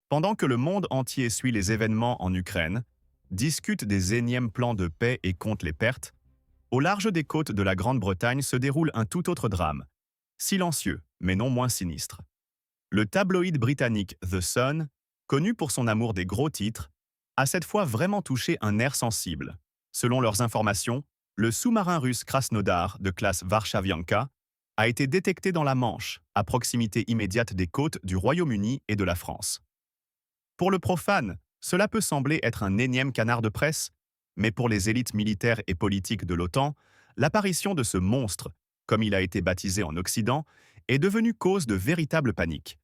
Pendant que le monde entier suit les événements en Ukraine, discute des énièmes plans de paix et compte les pertes, au large des côtes de la Grande-Bretagne se déroule un tout autre drame, silencieux mais non moins sinistre. Le tabloïd britannique The Sun, connu pour son amour des gros titres, a cette fois vraiment touché un nerf sensible. Selon leurs informations, le sous-marin russe Krasnodar de classe Varshavianka a été détecté dans la Manche, à proximité immédiate des côtes du Royaume-Uni et de la France. Pour le profane, cela peut sembler être un énième canard de presse, mais pour les élites militaires et politiques de l'OTAN, l'apparition de ce monstre, comme il a été baptisé en Occident, est devenue cause de véritable panique.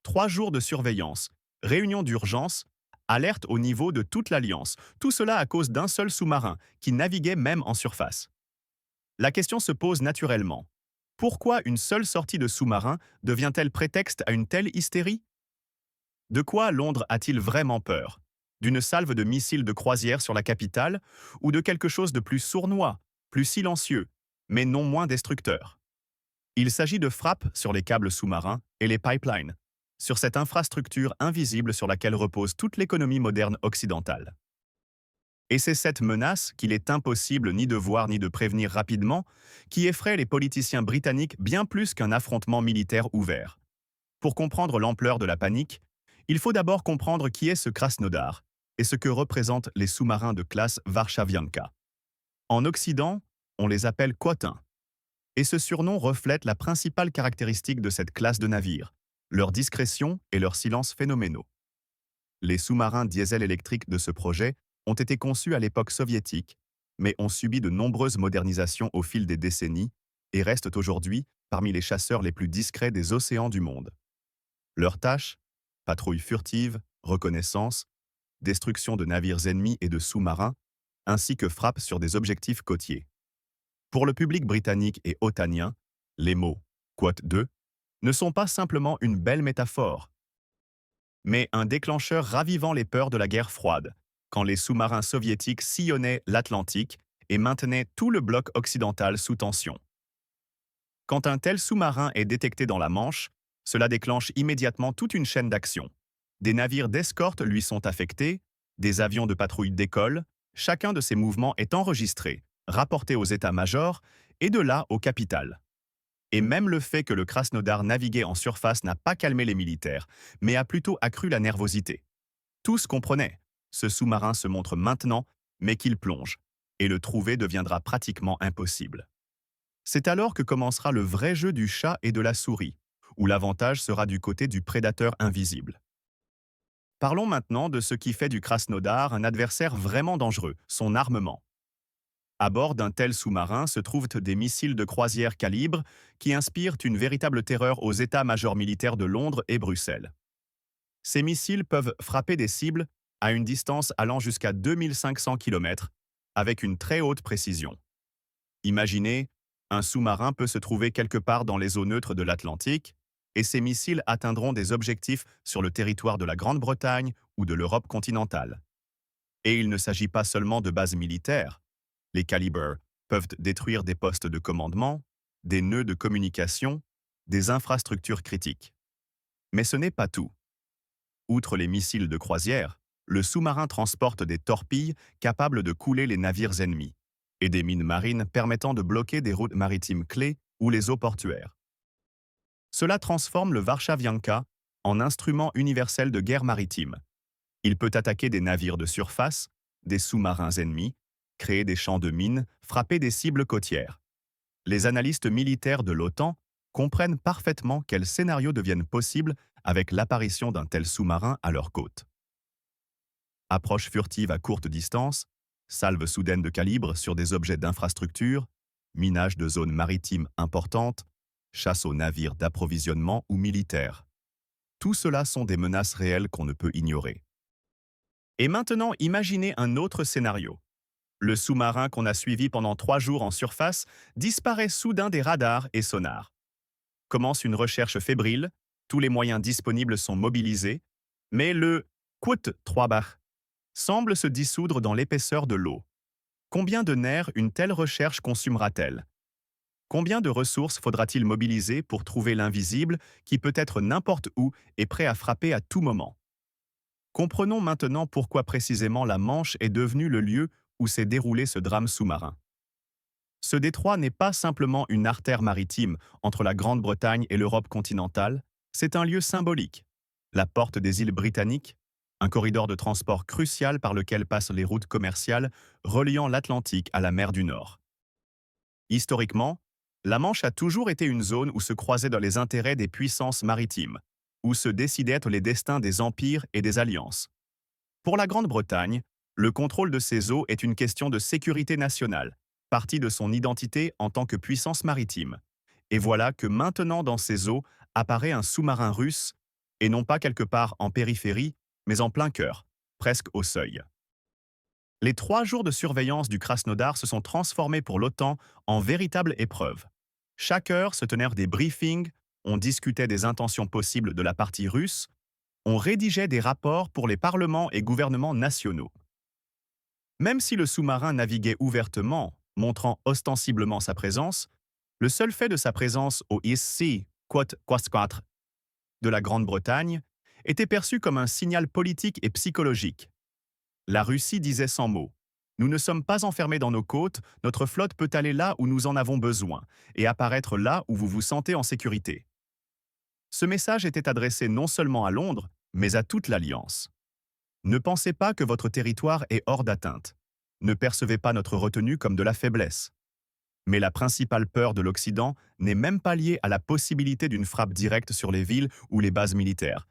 3 jours de surveillance, réunion d'urgence, alerte au niveau de toute l'Alliance, tout cela à cause d'un seul sous-marin qui naviguait même en surface. La question se pose naturellement. Pourquoi une seule sortie de sous-marin devient-elle prétexte à une telle hystérie? De quoi Londres a-t-il vraiment peur? D'une salve de missiles de croisière sur la capitale ou de quelque chose de plus sournois, plus silencieux, mais non moins destructeur? Il s'agit de frappes sur les câbles sous-marins et les pipelines, sur cette infrastructure invisible sur laquelle repose toute l'économie moderne occidentale. Et c'est cette menace qu'il est impossible ni de voir ni de prévenir rapidement qui effraie les politiciens britanniques bien plus qu'un affrontement militaire ouvert. Pour comprendre l'ampleur de la panique, il faut d'abord comprendre qui est ce Krasnodar et ce que représentent les sous-marins de classe Varshavianka. En Occident, on les appelle quotins, et ce surnom reflète la principale caractéristique de cette classe de navires, leur discrétion et leur silence phénoménaux. Les sous-marins diesel électriques de ce projet ont été conçus à l'époque soviétique, mais ont subi de nombreuses modernisations au fil des décennies et restent aujourd'hui parmi les chasseurs les plus discrets des océans du monde. Leurs tâches: patrouille furtive, reconnaissance, destruction de navires ennemis et de sous-marins, ainsi que frappe sur des objectifs côtiers. Pour le public britannique et otanien, les mots Quot 2 ne sont pas simplement une belle métaphore, mais un déclencheur ravivant les peurs de la guerre froide, quand les sous-marins soviétiques sillonnaient l'Atlantique et maintenaient tout le bloc occidental sous tension. Quand un tel sous-marin est détecté dans la Manche, cela déclenche immédiatement toute une chaîne d'actions. Des navires d'escorte lui sont affectés, des avions de patrouille décollent, chacun de ces mouvements est enregistré, rapporté aux états-majors et de là aux capitales. Et même le fait que le Krasnodar naviguait en surface n'a pas calmé les militaires, mais a plutôt accru la nervosité. Tous comprenaient, ce sous-marin se montre maintenant, mais qu'il plonge, et le trouver deviendra pratiquement impossible. C'est alors que commencera le vrai jeu du chat et de la souris, où l'avantage sera du côté du prédateur invisible. Parlons maintenant de ce qui fait du Krasnodar un adversaire vraiment dangereux, son armement. À bord d'un tel sous-marin se trouvent des missiles de croisière calibre qui inspirent une véritable terreur aux états-majors militaires de Londres et Bruxelles. Ces missiles peuvent frapper des cibles à une distance allant jusqu'à 2500 km, avec une très haute précision. Imaginez, un sous-marin peut se trouver quelque part dans les eaux neutres de l'Atlantique, et ces missiles atteindront des objectifs sur le territoire de la Grande-Bretagne ou de l'Europe continentale. Et il ne s'agit pas seulement de bases militaires. Les calibres peuvent détruire des postes de commandement, des nœuds de communication, des infrastructures critiques. Mais ce n'est pas tout. Outre les missiles de croisière, le sous-marin transporte des torpilles capables de couler les navires ennemis et des mines marines permettant de bloquer des routes maritimes clés ou les eaux portuaires. Cela transforme le Varshavianka en instrument universel de guerre maritime. Il peut attaquer des navires de surface, des sous-marins ennemis, créer des champs de mines, frapper des cibles côtières. Les analystes militaires de l'OTAN comprennent parfaitement quels scénarios deviennent possibles avec l'apparition d'un tel sous-marin à leur côte. Approche furtive à courte distance, salve soudaine de calibre sur des objets d'infrastructure, minage de zones maritimes importantes, chasse aux navires d'approvisionnement ou militaires. Tout cela sont des menaces réelles qu'on ne peut ignorer. Et maintenant, imaginez un autre scénario. Le sous-marin qu'on a suivi pendant 3 jours en surface disparaît soudain des radars et sonars. Commence une recherche fébrile, tous les moyens disponibles sont mobilisés, mais le Quot 3 bar semble se dissoudre dans l'épaisseur de l'eau. Combien de nerfs une telle recherche consumera-t-elle? Combien de ressources faudra-t-il mobiliser pour trouver l'invisible qui peut être n'importe où et prêt à frapper à tout moment? Comprenons maintenant pourquoi précisément la Manche est devenue le lieu où s'est déroulé ce drame sous-marin. Ce détroit n'est pas simplement une artère maritime entre la Grande-Bretagne et l'Europe continentale, c'est un lieu symbolique. La porte des îles britanniques, un corridor de transport crucial par lequel passent les routes commerciales reliant l'Atlantique à la mer du Nord. Historiquement, la Manche a toujours été une zone où se croisaient dans les intérêts des puissances maritimes, où se décidaient les destins des empires et des alliances. Pour la Grande-Bretagne, le contrôle de ces eaux est une question de sécurité nationale, partie de son identité en tant que puissance maritime. Et voilà que maintenant dans ces eaux apparaît un sous-marin russe, et non pas quelque part en périphérie, mais en plein cœur, presque au seuil. Les 3 jours de surveillance du Krasnodar se sont transformés pour l'OTAN en véritable épreuve. Chaque heure se tenaient des briefings, on discutait des intentions possibles de la partie russe, on rédigeait des rapports pour les parlements et gouvernements nationaux. Même si le sous-marin naviguait ouvertement, montrant ostensiblement sa présence, le seul fait de sa présence au East Sea, Côte Quasquatre, de la Grande-Bretagne, était perçu comme un signal politique et psychologique. La Russie disait sans mots: Nous ne sommes pas enfermés dans nos côtes, notre flotte peut aller là où nous en avons besoin et apparaître là où vous vous sentez en sécurité. Ce message était adressé non seulement à Londres, mais à toute l'Alliance. Ne pensez pas que votre territoire est hors d'atteinte. Ne percevez pas notre retenue comme de la faiblesse. Mais la principale peur de l'Occident n'est même pas liée à la possibilité d'une frappe directe sur les villes ou les bases militaires.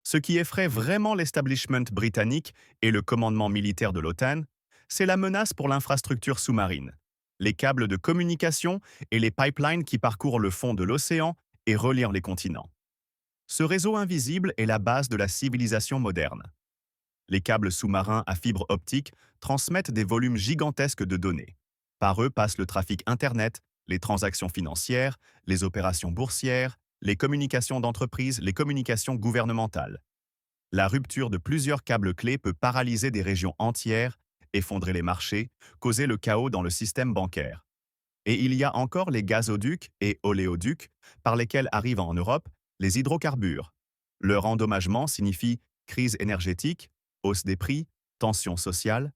Ce qui effraie vraiment l'establishment britannique et le commandement militaire de l'OTAN, c'est la menace pour l'infrastructure sous-marine, les câbles de communication et les pipelines qui parcourent le fond de l'océan et relient les continents. Ce réseau invisible est la base de la civilisation moderne. Les câbles sous-marins à fibre optique transmettent des volumes gigantesques de données. Par eux passe le trafic Internet, les transactions financières, les opérations boursières, les communications d'entreprise, les communications gouvernementales. La rupture de plusieurs câbles clés peut paralyser des régions entières, effondrer les marchés, causer le chaos dans le système bancaire. Et il y a encore les gazoducs et oléoducs, par lesquels arrivent en Europe les hydrocarbures. Leur endommagement signifie crise énergétique, hausse des prix, tension sociale.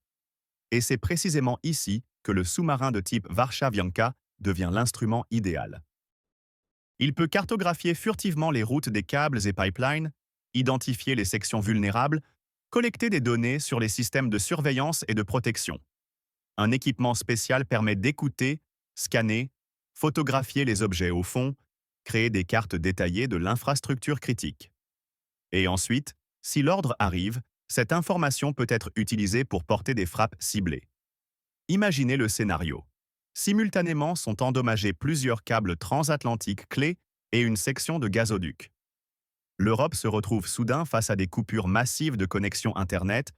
Et c'est précisément ici que le sous-marin de type Warszawianka devient l'instrument idéal. Il peut cartographier furtivement les routes des câbles et pipelines, identifier les sections vulnérables, collecter des données sur les systèmes de surveillance et de protection. Un équipement spécial permet d'écouter, scanner, photographier les objets au fond, créer des cartes détaillées de l'infrastructure critique. Et ensuite, si l'ordre arrive, cette information peut être utilisée pour porter des frappes ciblées. Imaginez le scénario. Simultanément sont endommagés plusieurs câbles transatlantiques clés et une section de gazoduc. L'Europe se retrouve soudain face à des coupures massives de connexion Internet,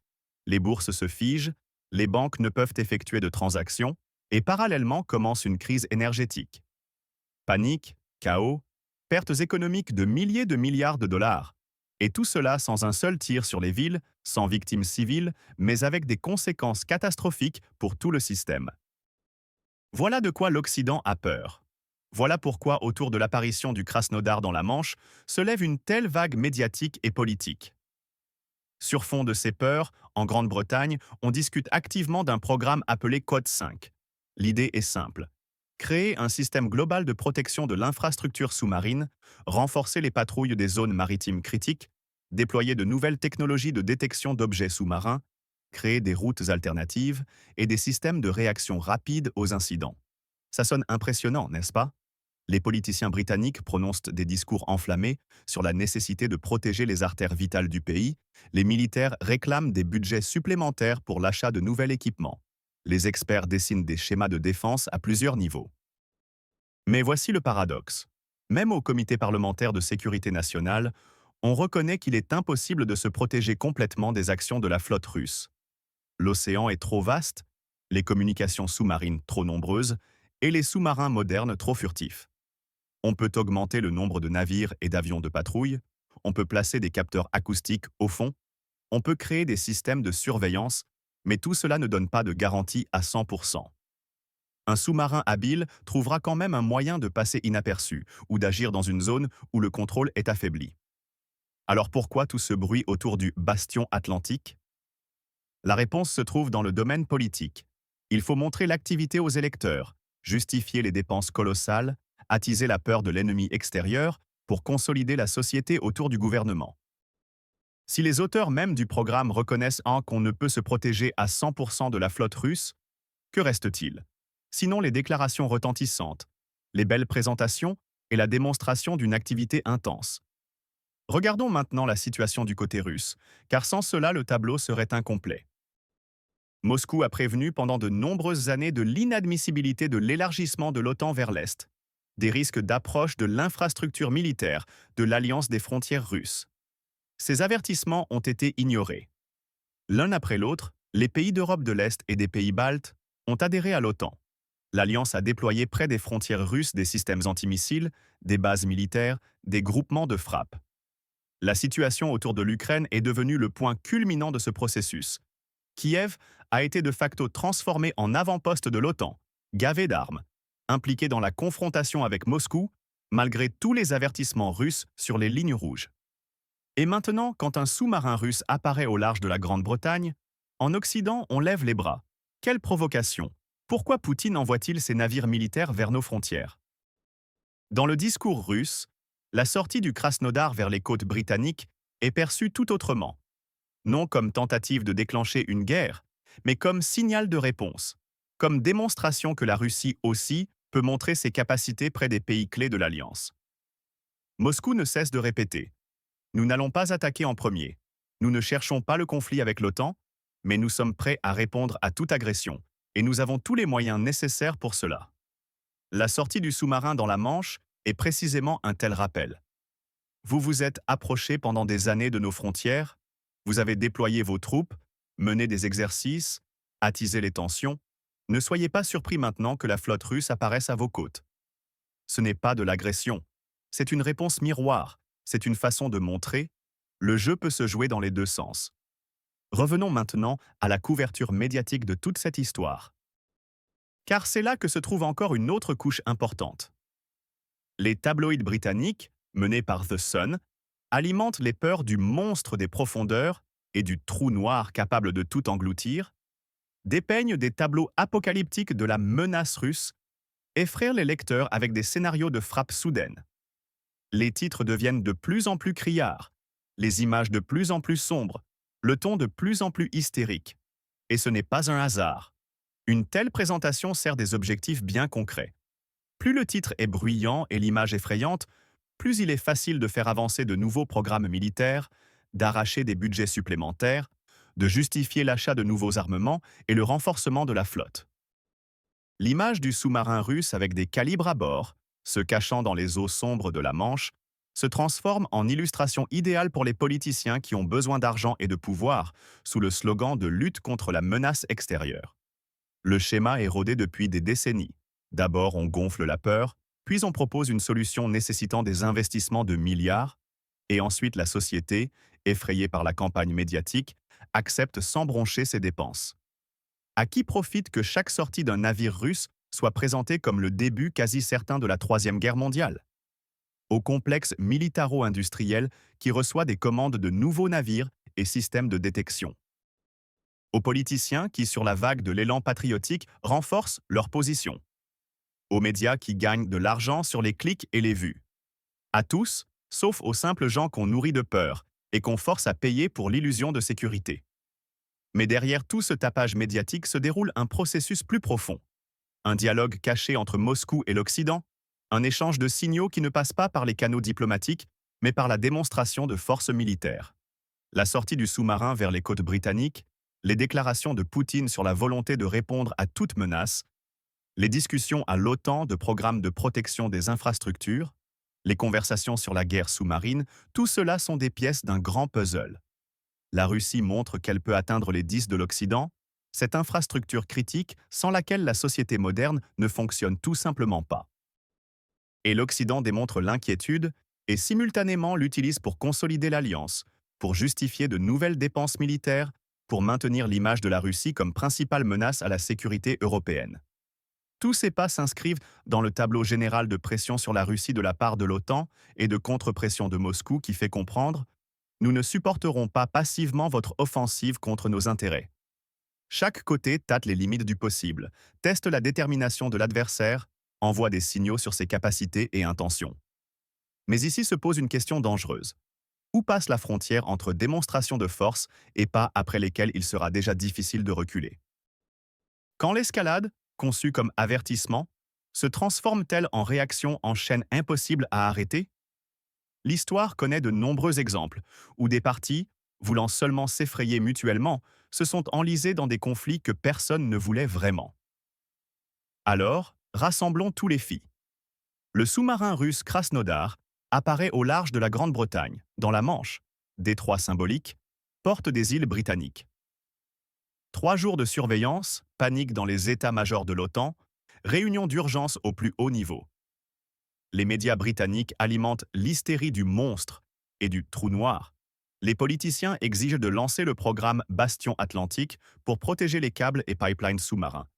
les bourses se figent, les banques ne peuvent effectuer de transactions, et parallèlement commence une crise énergétique. Panique, chaos, pertes économiques de milliers de milliards de dollars. Et tout cela sans un seul tir sur les villes, sans victimes civiles, mais avec des conséquences catastrophiques pour tout le système. Voilà de quoi l'Occident a peur. Voilà pourquoi, autour de l'apparition du Krasnodar dans la Manche, se lève une telle vague médiatique et politique. Sur fond de ces peurs, en Grande-Bretagne, on discute activement d'un programme appelé Code 5. L'idée est simple: créer un système global de protection de l'infrastructure sous-marine, renforcer les patrouilles des zones maritimes critiques, déployer de nouvelles technologies de détection d'objets sous-marins, créer des routes alternatives et des systèmes de réaction rapide aux incidents. Ça sonne impressionnant, n'est-ce pas? Les politiciens britanniques prononcent des discours enflammés sur la nécessité de protéger les artères vitales du pays, les militaires réclament des budgets supplémentaires pour l'achat de nouvel équipement. Les experts dessinent des schémas de défense à plusieurs niveaux. Mais voici le paradoxe. Même au Comité parlementaire de sécurité nationale, on reconnaît qu'il est impossible de se protéger complètement des actions de la flotte russe. L'océan est trop vaste, les communications sous-marines trop nombreuses et les sous-marins modernes trop furtifs. On peut augmenter le nombre de navires et d'avions de patrouille, on peut placer des capteurs acoustiques au fond, on peut créer des systèmes de surveillance, mais tout cela ne donne pas de garantie à 100%. Un sous-marin habile trouvera quand même un moyen de passer inaperçu ou d'agir dans une zone où le contrôle est affaibli. Alors pourquoi tout ce bruit autour du bastion atlantique? La réponse se trouve dans le domaine politique. Il faut montrer l'activité aux électeurs, justifier les dépenses colossales, attiser la peur de l'ennemi extérieur pour consolider la société autour du gouvernement. Si les auteurs même du programme reconnaissent qu'on ne peut se protéger à 100% de la flotte russe, que reste-t-il? Sinon les déclarations retentissantes, les belles présentations et la démonstration d'une activité intense. Regardons maintenant la situation du côté russe, car sans cela le tableau serait incomplet. Moscou a prévenu pendant de nombreuses années de l'inadmissibilité de l'élargissement de l'OTAN vers l'Est, des risques d'approche de l'infrastructure militaire de l'Alliance des frontières russes. Ces avertissements ont été ignorés. L'un après l'autre, les pays d'Europe de l'Est et des pays baltes ont adhéré à l'OTAN. L'Alliance a déployé près des frontières russes des systèmes antimissiles, des bases militaires, des groupements de frappe. La situation autour de l'Ukraine est devenue le point culminant de ce processus. Kiev a été de facto transformé en avant-poste de l'OTAN, gavé d'armes, impliqué dans la confrontation avec Moscou, malgré tous les avertissements russes sur les lignes rouges. Et maintenant, quand un sous-marin russe apparaît au large de la Grande-Bretagne, en Occident, on lève les bras. Quelle provocation! Pourquoi Poutine envoie-t-il ses navires militaires vers nos frontières? Dans le discours russe, la sortie du Krasnodar vers les côtes britanniques est perçue tout autrement. Non comme tentative de déclencher une guerre, mais comme signal de réponse, comme démonstration que la Russie aussi peut montrer ses capacités près des pays clés de l'Alliance. Moscou ne cesse de répéter: nous n'allons pas attaquer en premier, nous ne cherchons pas le conflit avec l'OTAN, mais nous sommes prêts à répondre à toute agression, et nous avons tous les moyens nécessaires pour cela. La sortie du sous-marin dans la Manche est précisément un tel rappel. Vous vous êtes approché pendant des années de nos frontières, vous avez déployé vos troupes, mené des exercices, attisé les tensions. Ne soyez pas surpris maintenant que la flotte russe apparaisse à vos côtes. Ce n'est pas de l'agression, c'est une réponse miroir, c'est une façon de montrer le jeu peut se jouer dans les deux sens. Revenons maintenant à la couverture médiatique de toute cette histoire. Car c'est là que se trouve encore une autre couche importante. Les tabloïds britanniques, menés par The Sun, alimentent les peurs du monstre des profondeurs et du trou noir capable de tout engloutir, dépeignent des tableaux apocalyptiques de la menace russe, effraient les lecteurs avec des scénarios de frappe soudaine. Les titres deviennent de plus en plus criards, les images de plus en plus sombres, le ton de plus en plus hystérique. Et ce n'est pas un hasard. Une telle présentation sert des objectifs bien concrets. Plus le titre est bruyant et l'image effrayante, plus il est facile de faire avancer de nouveaux programmes militaires, d'arracher des budgets supplémentaires, de justifier l'achat de nouveaux armements et le renforcement de la flotte. L'image du sous-marin russe avec des calibres à bord, se cachant dans les eaux sombres de la Manche, se transforme en illustration idéale pour les politiciens qui ont besoin d'argent et de pouvoir, sous le slogan de lutte contre la menace extérieure. Le schéma est rodé depuis des décennies. D'abord, on gonfle la peur, puis on propose une solution nécessitant des investissements de milliards, et ensuite la société, effrayée par la campagne médiatique, accepte sans broncher ses dépenses. À qui profite que chaque sortie d'un navire russe soit présentée comme le début quasi certain de la Troisième Guerre mondiale? Au complexe militaro-industriel qui reçoit des commandes de nouveaux navires et systèmes de détection. Aux politiciens qui, sur la vague de l'élan patriotique, renforcent leur position. Aux médias qui gagnent de l'argent sur les clics et les vues. À tous, sauf aux simples gens qu'on nourrit de peur et qu'on force à payer pour l'illusion de sécurité. Mais derrière tout ce tapage médiatique se déroule un processus plus profond. Un dialogue caché entre Moscou et l'Occident, un échange de signaux qui ne passe pas par les canaux diplomatiques, mais par la démonstration de forces militaires. La sortie du sous-marin vers les côtes britanniques, les déclarations de Poutine sur la volonté de répondre à toute menace, les discussions à l'OTAN de programmes de protection des infrastructures, les conversations sur la guerre sous-marine, tout cela sont des pièces d'un grand puzzle. La Russie montre qu'elle peut atteindre les 10 de l'Occident, cette infrastructure critique sans laquelle la société moderne ne fonctionne tout simplement pas. Et l'Occident démontre l'inquiétude et simultanément l'utilise pour consolider l'alliance, pour justifier de nouvelles dépenses militaires, pour maintenir l'image de la Russie comme principale menace à la sécurité européenne. Tous ces pas s'inscrivent dans le tableau général de pression sur la Russie de la part de l'OTAN et de contre-pression de Moscou qui fait comprendre: nous ne supporterons pas passivement votre offensive contre nos intérêts. Chaque côté tâte les limites du possible, teste la détermination de l'adversaire, envoie des signaux sur ses capacités et intentions. Mais ici se pose une question dangereuse. Où passe la frontière entre démonstration de force et pas après lesquels il sera déjà difficile de reculer? Quand l'escalade, conçue comme avertissement, se transforme-t-elle en réaction en chaîne impossible à arrêter? L'histoire connaît de nombreux exemples où des parties, voulant seulement s'effrayer mutuellement, se sont enlisées dans des conflits que personne ne voulait vraiment. Alors, rassemblons tous les filles. Le sous-marin russe Krasnodar apparaît au large de la Grande-Bretagne, dans la Manche, détroit symbolique, porte des îles britanniques. 3 jours de surveillance, panique dans les états-majors de l'OTAN, réunion d'urgence au plus haut niveau. Les médias britanniques alimentent l'hystérie du monstre et du trou noir. Les politiciens exigent de lancer le programme Bastion Atlantique pour protéger les câbles et pipelines sous-marins,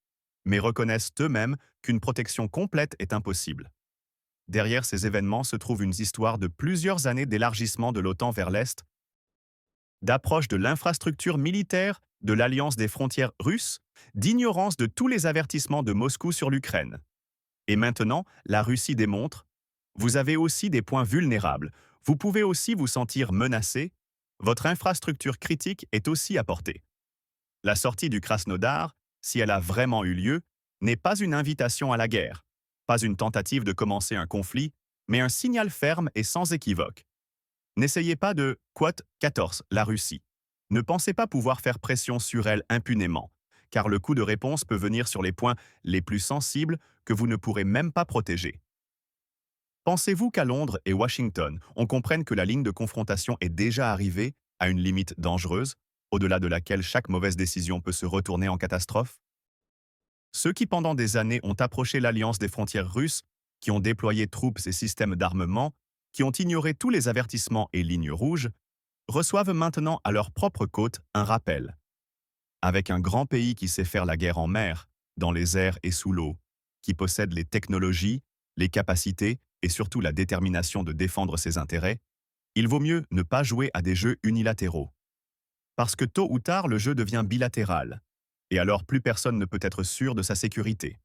mais reconnaissent eux-mêmes qu'une protection complète est impossible. Derrière ces événements se trouve une histoire de plusieurs années d'élargissement de l'OTAN vers l'Est, d'approche de l'infrastructure militaire de l'Alliance des frontières russes, d'ignorance de tous les avertissements de Moscou sur l'Ukraine. Et maintenant, la Russie démontre: vous avez aussi des points vulnérables, vous pouvez aussi vous sentir menacé, votre infrastructure critique est aussi à portée. La sortie du Krasnodar, si elle a vraiment eu lieu, n'est pas une invitation à la guerre, pas une tentative de commencer un conflit, mais un signal ferme et sans équivoque. N'essayez pas de quote 14 la Russie. Ne pensez pas pouvoir faire pression sur elle impunément, car le coup de réponse peut venir sur les points les plus sensibles que vous ne pourrez même pas protéger. Pensez-vous qu'à Londres et Washington, on comprenne que la ligne de confrontation est déjà arrivée à une limite dangereuse, au-delà de laquelle chaque mauvaise décision peut se retourner en catastrophe? Ceux qui pendant des années ont approché l'alliance des frontières russes, qui ont déployé troupes et systèmes d'armement, qui ont ignoré tous les avertissements et lignes rouges, reçoivent maintenant à leur propre côte un rappel. Avec un grand pays qui sait faire la guerre en mer, dans les airs et sous l'eau, qui possède les technologies, les capacités et surtout la détermination de défendre ses intérêts, il vaut mieux ne pas jouer à des jeux unilatéraux. Parce que tôt ou tard, le jeu devient bilatéral, et alors plus personne ne peut être sûr de sa sécurité.